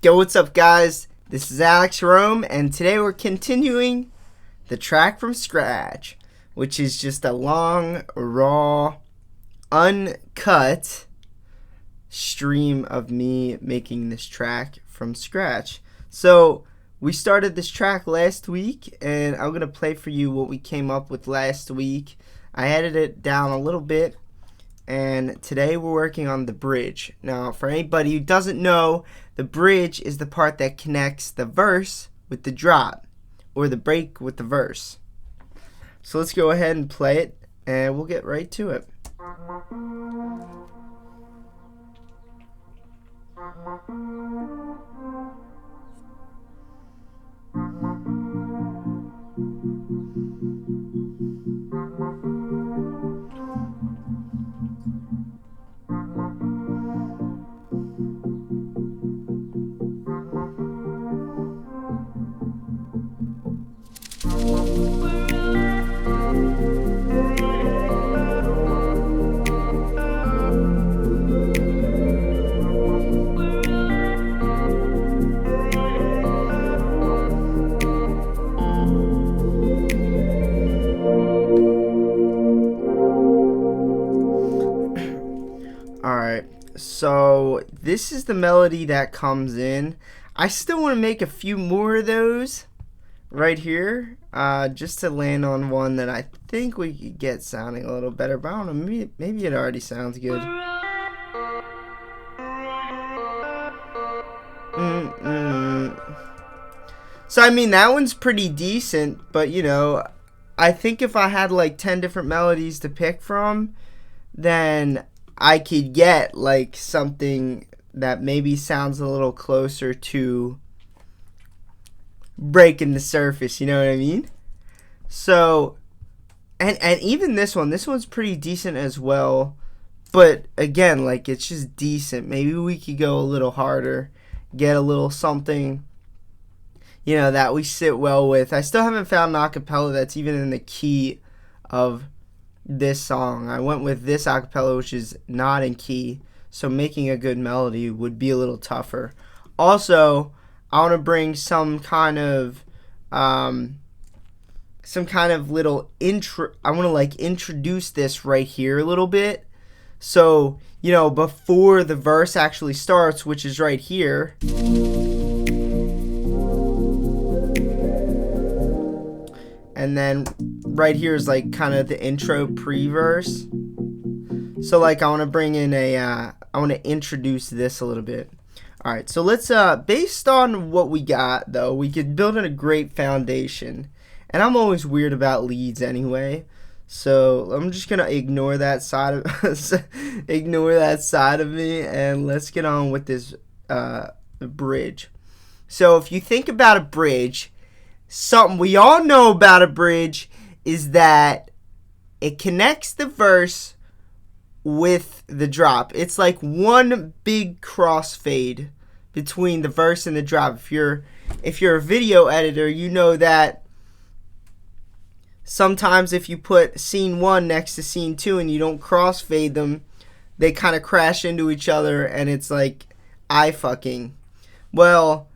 Yo, what's up guys? This is Alex Rome, and today we're continuing the track from scratch, which is just a long, raw, uncut stream of me making this track from scratch. So we started this track last week, and I'm gonna play for you what we came up with last week. I edited it down a little bit, and today we're working on the bridge. Now, for anybody who doesn't know, the bridge is the part that connects the verse with the drop, or the break with the verse. So let's go ahead and play it, and we'll get right to it. Alright, so this is the melody that comes in. I still want to make a few more of those right here, just to land on one that I think we could get sounding a little better, but I don't know, maybe it already sounds good. So I mean, that one's pretty decent, but you know, I think if I had like 10 different melodies to pick from, then I could get like something that maybe sounds a little closer to breaking the surface, you know what I mean? So, and even this one's pretty decent as well, but again, like, it's just decent. Maybe we could go a little harder, get a little something, you know, that we sit well with. I still haven't found an acapella that's even in the key of this song. I went with this acapella, which is not in key, so making a good melody would be a little tougher. Also, I want to bring some kind of little intro. I want to like introduce this right here a little bit, so you know, before the verse actually starts, which is right here. And then right here is like kind of the intro pre-verse. So like I want to bring in I want to introduce this a little bit. All right, so let's based on what we got though, we could build in a great foundation. And I'm always weird about leads anyway, so I'm just gonna ignore that side of me, and let's get on with this bridge. So if you think about a bridge, something we all know about a bridge is that it connects the verse with the drop. It's like one big crossfade between the verse and the drop. If you're a video editor, you know that sometimes if you put scene 1 next to scene 2 and you don't crossfade them, they kind of crash into each other, and it's like eye fucking. Well,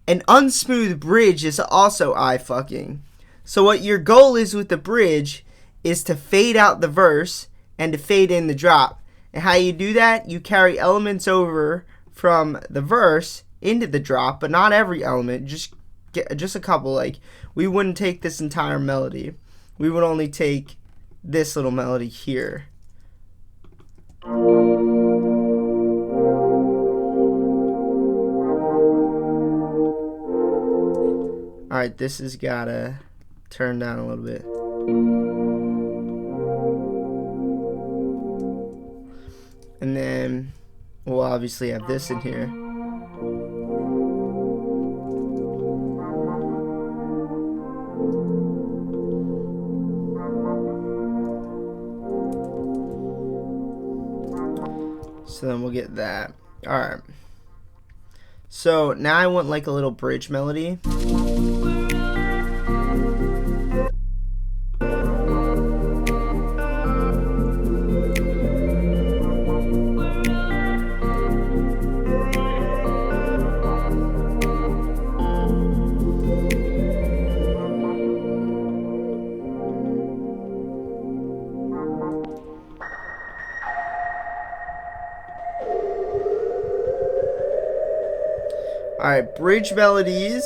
an unsmooth bridge is also eye fucking. So what your goal is with the bridge is to fade out the verse and to fade in the drop. And how you do that, you carry elements over from the verse into the drop, but not every element, just a couple. Like, we wouldn't take this entire melody. We would only take this little melody here. Alright, this has gotta turn down a little bit. And then we'll obviously have this in here. So then we'll get that. Alright. So now I want like a little bridge melody. Alright, bridge melodies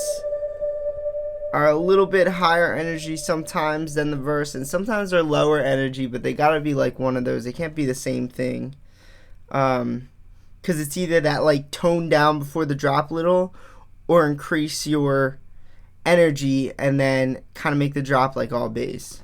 are a little bit higher energy sometimes than the verse, and sometimes they're lower energy, but they gotta be like one of those. They can't be the same thing. Because it's either that like tone down before the drop little, or increase your energy and then kind of make the drop like all bass.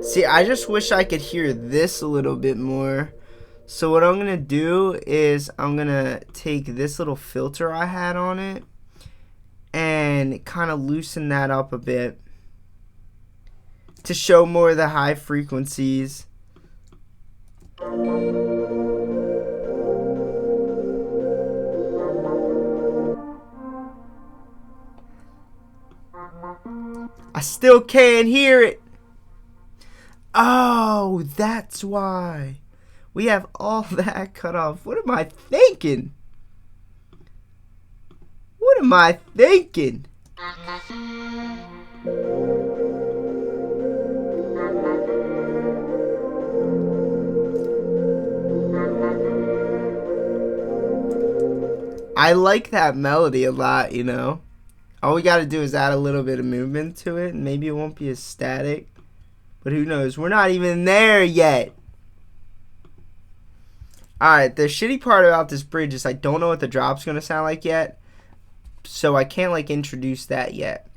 See, I just wish I could hear this a little bit more. So what I'm going to do is I'm going to take this little filter I had on it and kind of loosen that up a bit to show more of the high frequencies. I still can't hear it. Oh, that's why. We have all that cut off. What am I thinking? What am I thinking? I like that melody a lot, you know. All we gotta do is add a little bit of movement to it, and maybe it won't be as static. But who knows? We're not even there yet. Alright, the shitty part about this bridge is I don't know what the drop's going to sound like yet. So I can't like introduce that yet.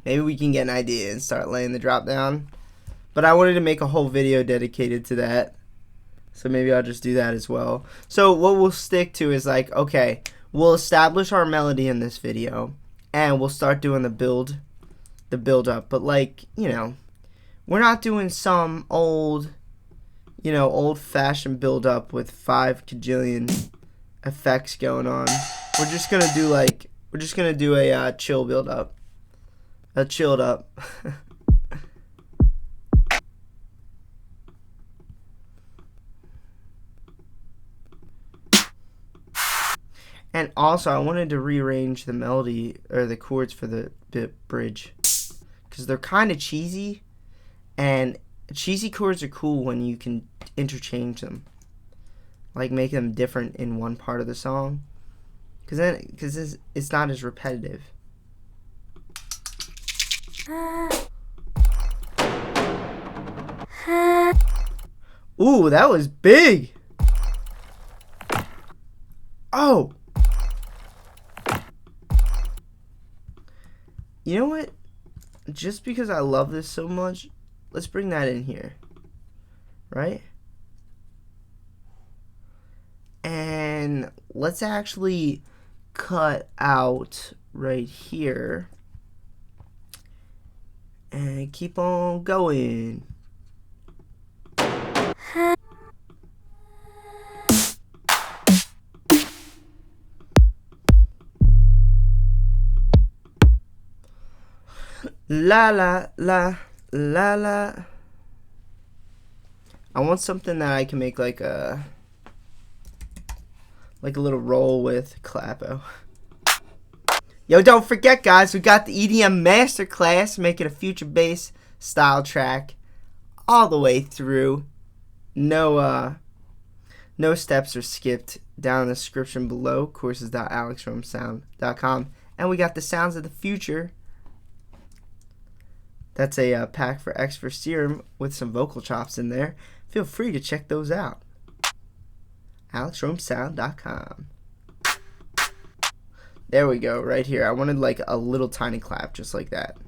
Maybe we can get an idea and start laying the drop down. But I wanted to make a whole video dedicated to that. So maybe I'll just do that as well. So what we'll stick to is like, okay, we'll establish our melody in this video. And we'll start doing the build up. But like, you know, we're not doing some old, you know, old-fashioned build-up with 5 kajillion effects going on. We're just gonna do like, we're just gonna do a chill build-up, a chilled up. And also, I wanted to rearrange the melody or the chords for the bridge because they're kind of cheesy. And cheesy chords are cool when you can interchange them, like make them different in one part of the song, because it's not as repetitive. Ooh, that was big. Oh, you know what? Just because I love this so much, let's bring that in here, right? And let's actually cut out right here and keep on going. La la la la la. I want something that I can make like a little roll with clapo. Yo, don't forget guys, we got the EDM Masterclass making a future bass style track all the way through. No steps are skipped. Down in the description below, courses.alexfromsound.com. And we got the sounds of the future. That's a pack for XFER Serum with some vocal chops in there. Feel free to check those out. alexfromsound.com. There we go, right here. I wanted like a little tiny clap, just like that.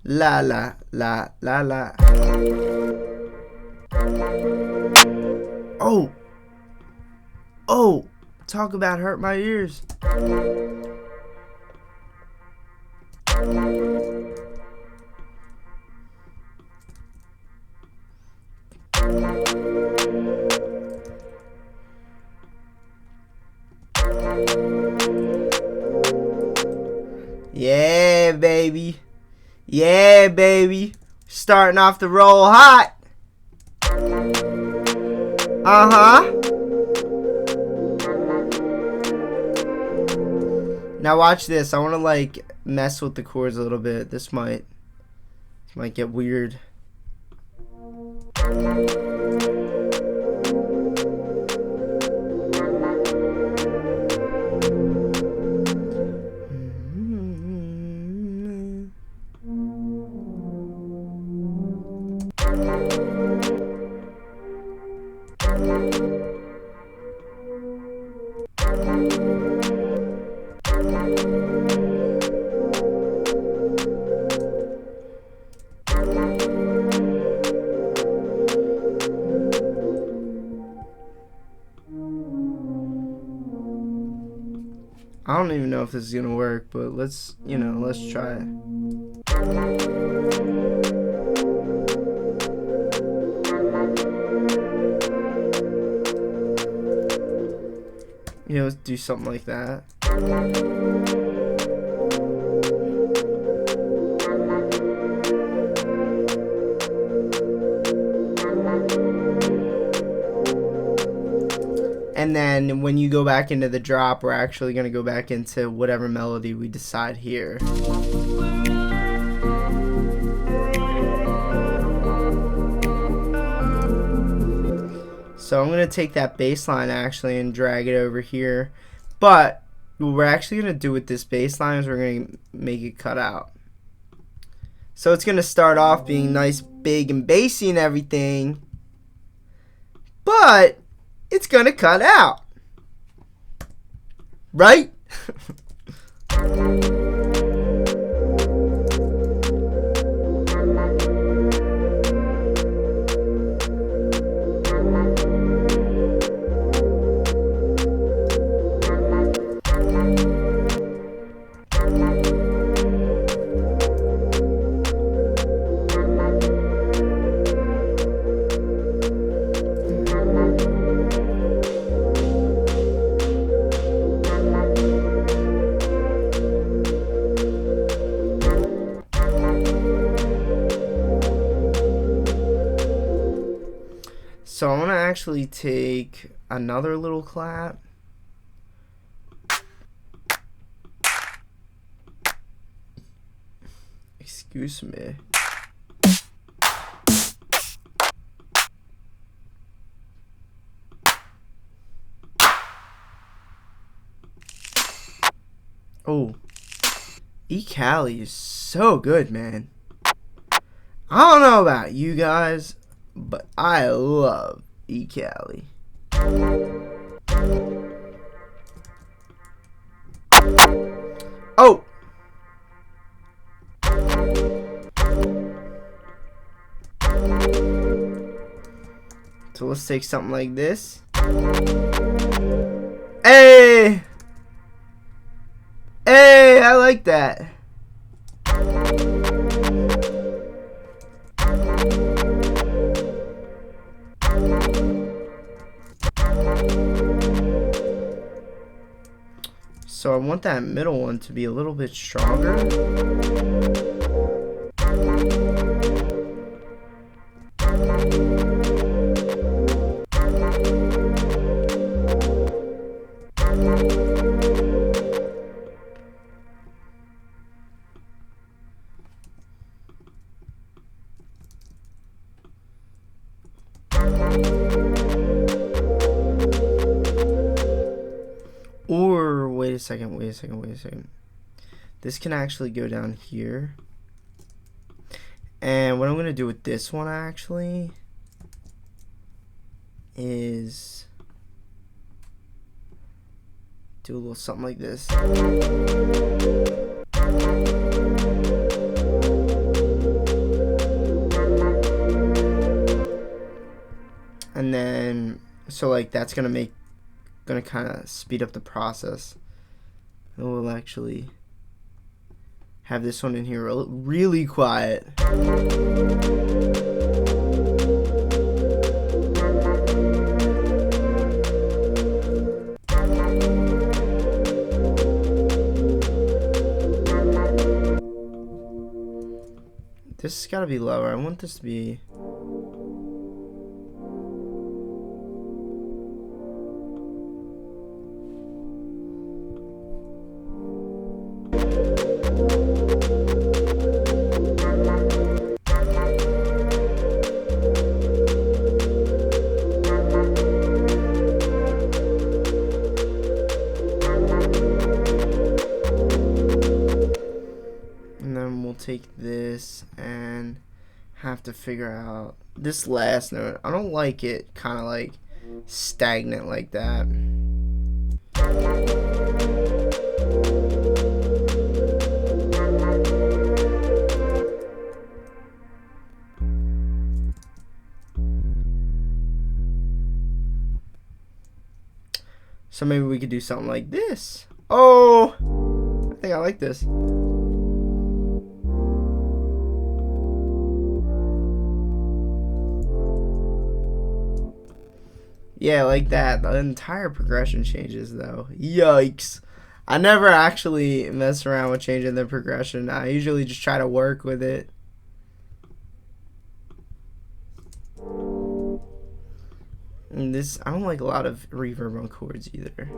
La la la la la. Oh! Talk about hurt my ears. Yeah, baby. Yeah, baby. Starting off the roll hot. Uh-huh. Now watch this. I want to like mess with the chords a little bit. This might get weird. I don't even know if this is gonna work, but let's try it. Let's do something like that. And then when you go back into the drop, we're actually going to go back into whatever melody we decide here. So I'm going to take that bass line actually and drag it over here. But what we're actually going to do with this bass line is we're going to make it cut out. So it's going to start off being nice, big, and bassy and everything. But it's gonna cut out, right? So I'm going to actually take another little clap. Excuse me. Oh, ikea is so good, man. I don't know about you guys, but I love ikea. Oh! So let's take something like this. Hey! Hey, I like that. So I want that middle one to be a little bit stronger. Or wait a second. This can actually go down here. And what I'm gonna do with this one actually is do a little something like this. And then so like that's gonna gonna kind of speed up the process. And we'll actually have this one in here really quiet. This has got to be lower. I want this to be... take this and have to figure out this last note. I don't like it kind of like stagnant like that. So maybe we could do something like this. Oh, I think I like this. Yeah, like that. The entire progression changes, though. Yikes. I never actually mess around with changing the progression. I usually just try to work with it. And this, I don't like a lot of reverb on chords either.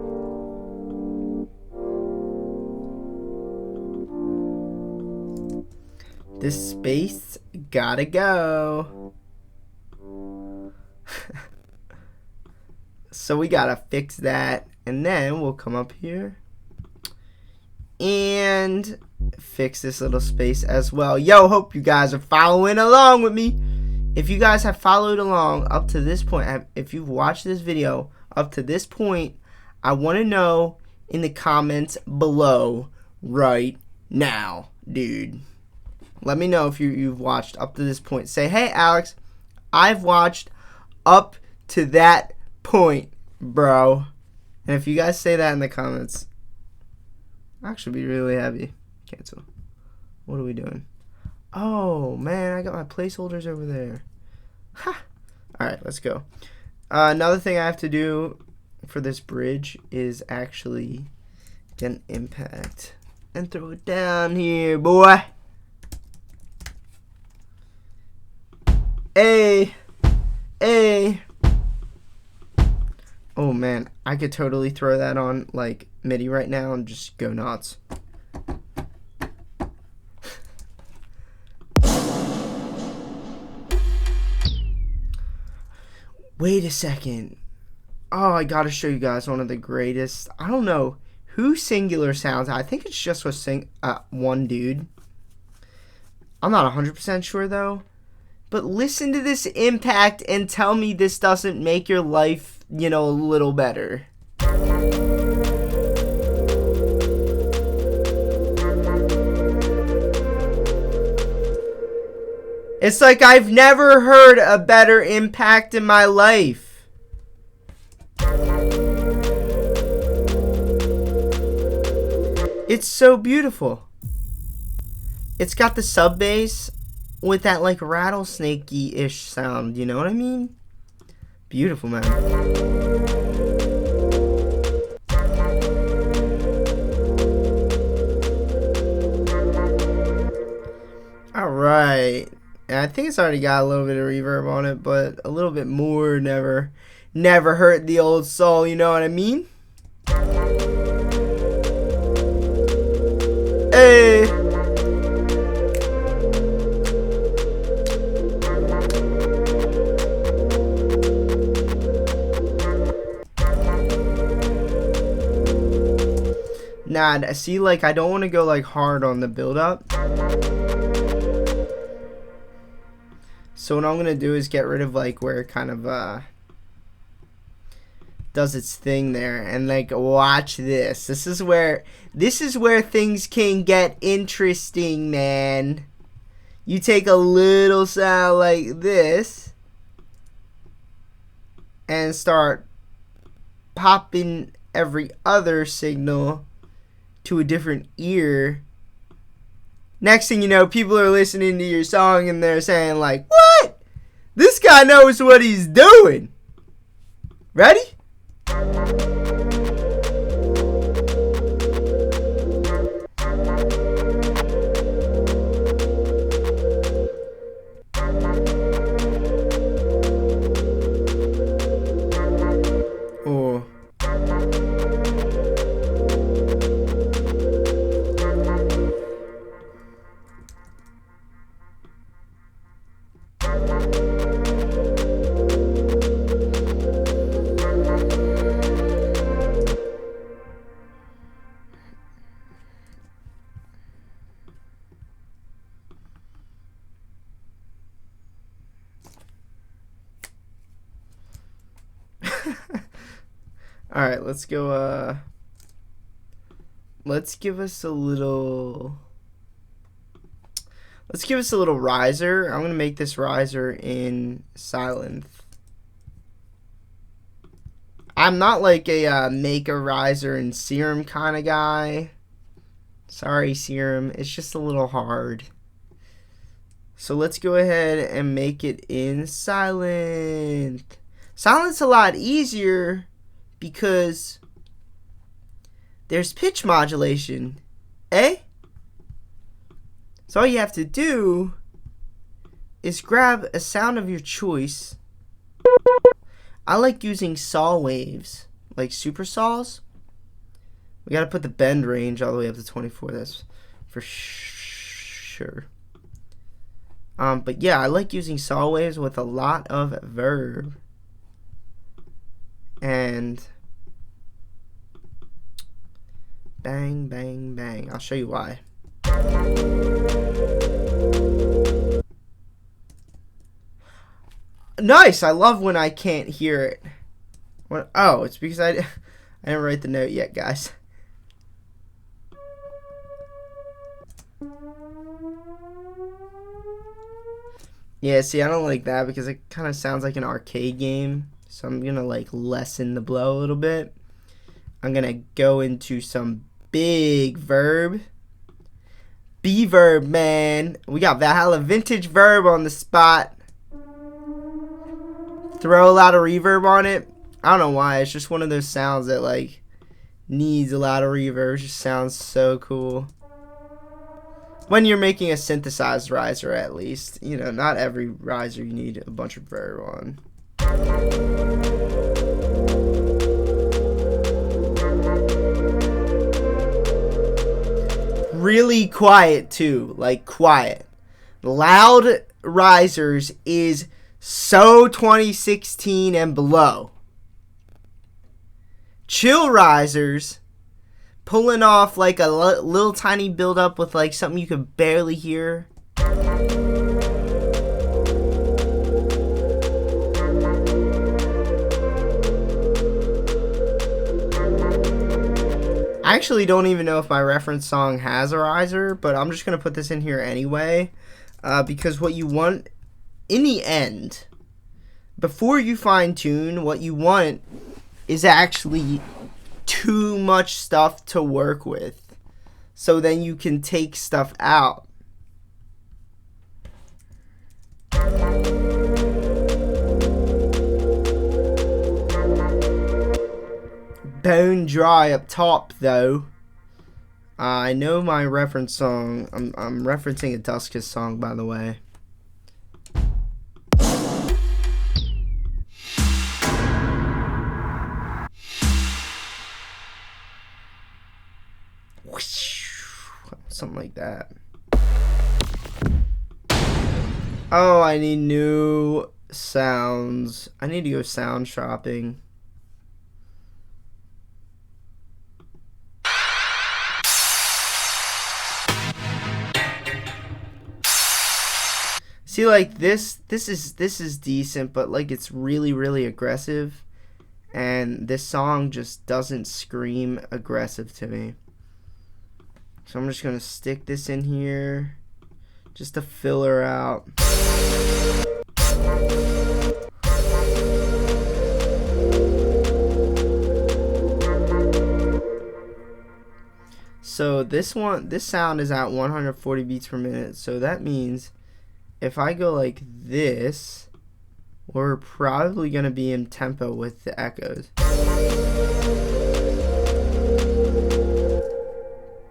This space gotta go. So we gotta fix that, and then we'll come up here and fix this little space as well. Yo, hope you guys are following along with me. If you guys have followed along up to this point, if you've watched this video up to this point, I want to know in the comments below right now, dude. Let me know if you've watched up to this point. Say, hey, Alex, I've watched up to that point, bro. And if you guys say that in the comments, I'll actually be really happy. Cancel. What are we doing? Oh man, I got my placeholders over there. Ha! Alright, let's go. Another thing I have to do for this bridge is actually get an impact and throw it down here, boy. Hey, hey. Oh man, I could totally throw that on like Midi right now and just go nuts. Wait a second. Oh, I gotta show you guys one of the greatest. I don't know who Singular sounds. I think it's just with one dude. I'm not 100% sure though. But listen to this impact and tell me this doesn't make your life, you know, a little better. It's like I've never heard a better impact in my life. It's so beautiful. It's got the sub bass with that like rattlesnakey-ish sound, you know what I mean? Beautiful, man. Alright. And I think it's already got a little bit of reverb on it, but a little bit more never hurt the old soul, you know what I mean? Hey! Nah, see, like, I don't want to go, like, hard on the build-up. So what I'm going to do is get rid of, like, where it kind of, does its thing there. And, like, watch this. This is where things can get interesting, man. You take a little sound like this and start popping every other signal to a different ear. Next thing you know, people are listening to your song and they're saying like, what? This guy knows what he's doing. Ready? Oh. Alright, let's go, let's give us a little riser. I'm gonna make this riser in Sylenth. I'm not like a make a riser in Serum kind of guy. Sorry, Serum, it's just a little hard. So let's go ahead and make it in Sylenth. Sylenth's a lot easier because there's pitch modulation, eh? So all you have to do is grab a sound of your choice. I like using saw waves, like super saws. We gotta put the bend range all the way up to 24, that's for sure. But yeah, I like using saw waves with a lot of Verb. And bang, bang, bang. I'll show you why. Nice! I love when I can't hear it. What? Oh, it's because I didn't write the note yet, guys. Yeah, see, I don't like that because it kind of sounds like an arcade game. So I'm gonna like lessen the blow a little bit. I'm gonna go into some big Verb. Verb, man. We got Valhalla vintage Verb on the spot. Throw a lot of reverb on it. I don't know why. It's just one of those sounds that like needs a lot of reverb. It just sounds so cool. When you're making a synthesized riser, at least. You know, not every riser you need a bunch of Verb on. Really quiet too, like quiet. Loud risers is so 2016 and below. Chill risers, pulling off like a little tiny build up with like something you could barely hear. I actually don't even know if my reference song has a riser, but I'm just going to put this in here anyway, because what you want in the end, before you fine tune, what you want is actually too much stuff to work with, so then you can take stuff out. Bone dry up top though. I know my reference song. I'm referencing a Duskus song, by the way. Something like that. Oh, I need new sounds. I need to go sound shopping. See, like this is decent, but like it's really aggressive, and this song just doesn't scream aggressive to me. So I'm just gonna stick this in here just to fill her out. So this sound is at 140 beats per minute. So that means if I go like this, we're probably going to be in tempo with the echoes.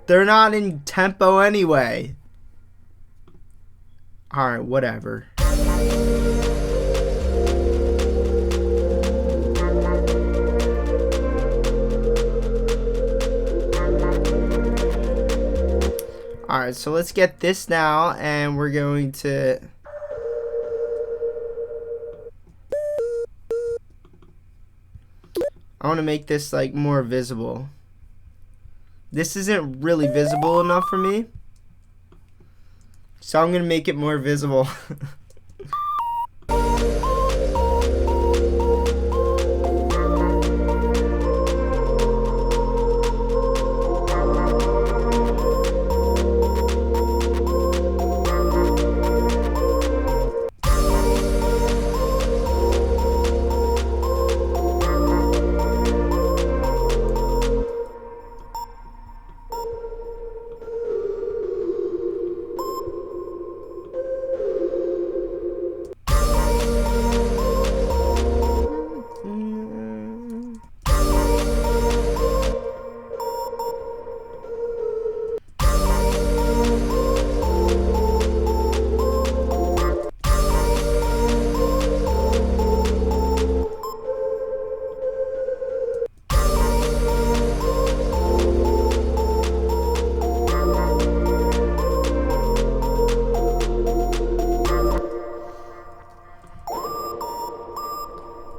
They're not in tempo anyway. Alright, whatever. Alright, so let's get this now, and we're going to... I want to make this like more visible. This isn't really visible enough for me, so I'm going to make it more visible.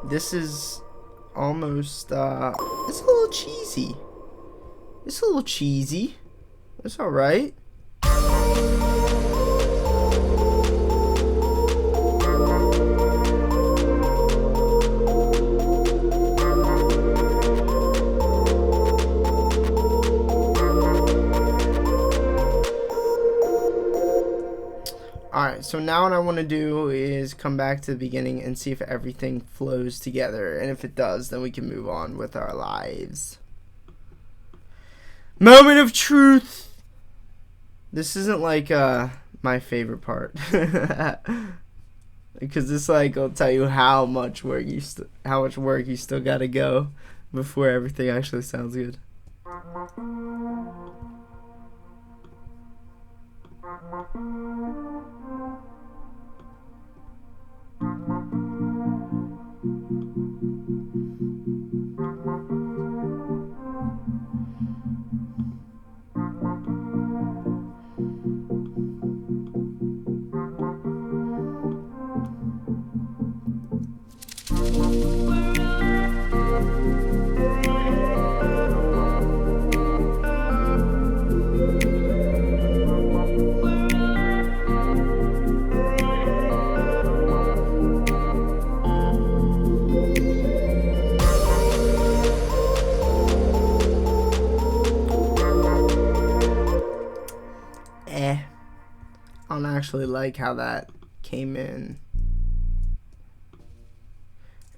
This is almost, it's a little cheesy. It's a little cheesy. It's alright. Alright, so now what I want to do is come back to the beginning and see if everything flows together. And if it does, then we can move on with our lives. Moment of truth! This isn't like my favorite part. Because this like will tell you how much work you still gotta go before everything actually sounds good. I don't actually like how that came in.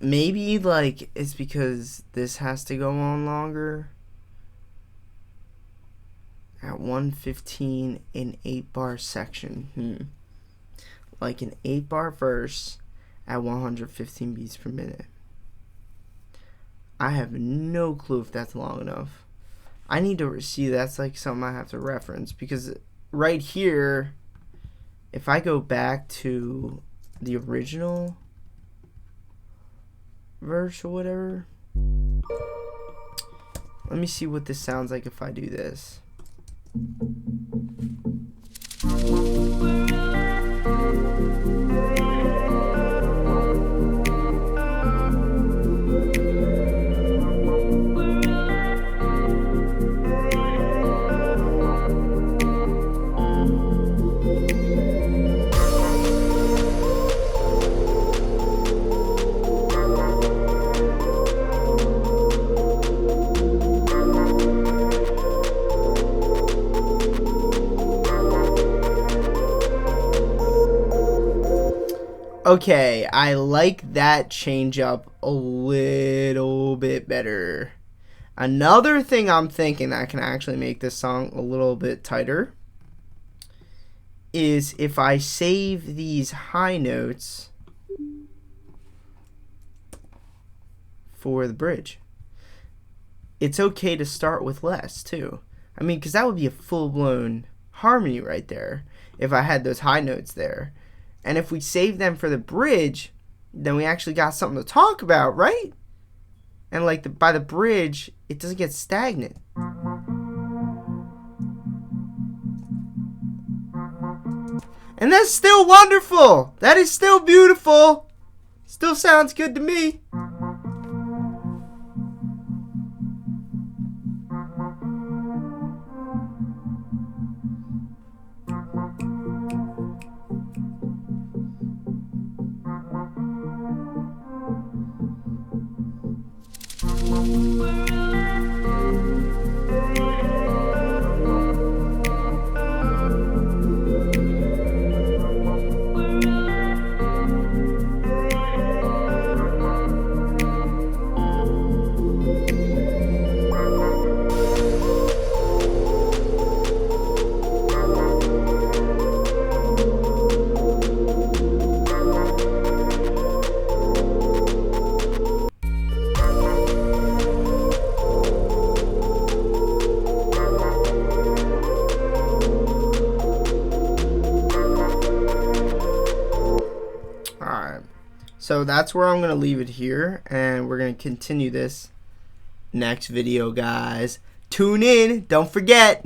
Maybe like it's because this has to go on longer. At 115 in 8-bar section. Like an 8-bar verse at 115 beats per minute. I have no clue if that's long enough. I need to see, that's like something I have to reference, because right here, if I go back to the original verse or whatever, let me see what this sounds like if I do this. Okay, I like that change up a little bit better. Another thing I'm thinking that can actually make this song a little bit tighter is if I save these high notes for the bridge. It's okay to start with less too. I mean, because that would be a full-blown harmony right there if I had those high notes there. And if we save them for the bridge, then we actually got something to talk about, right? And like by the bridge, it doesn't get stagnant. And that's still wonderful. That is still beautiful. Still sounds good to me. So that's where I'm going to leave it here, and we're going to continue this next video, guys. Tune in, don't forget.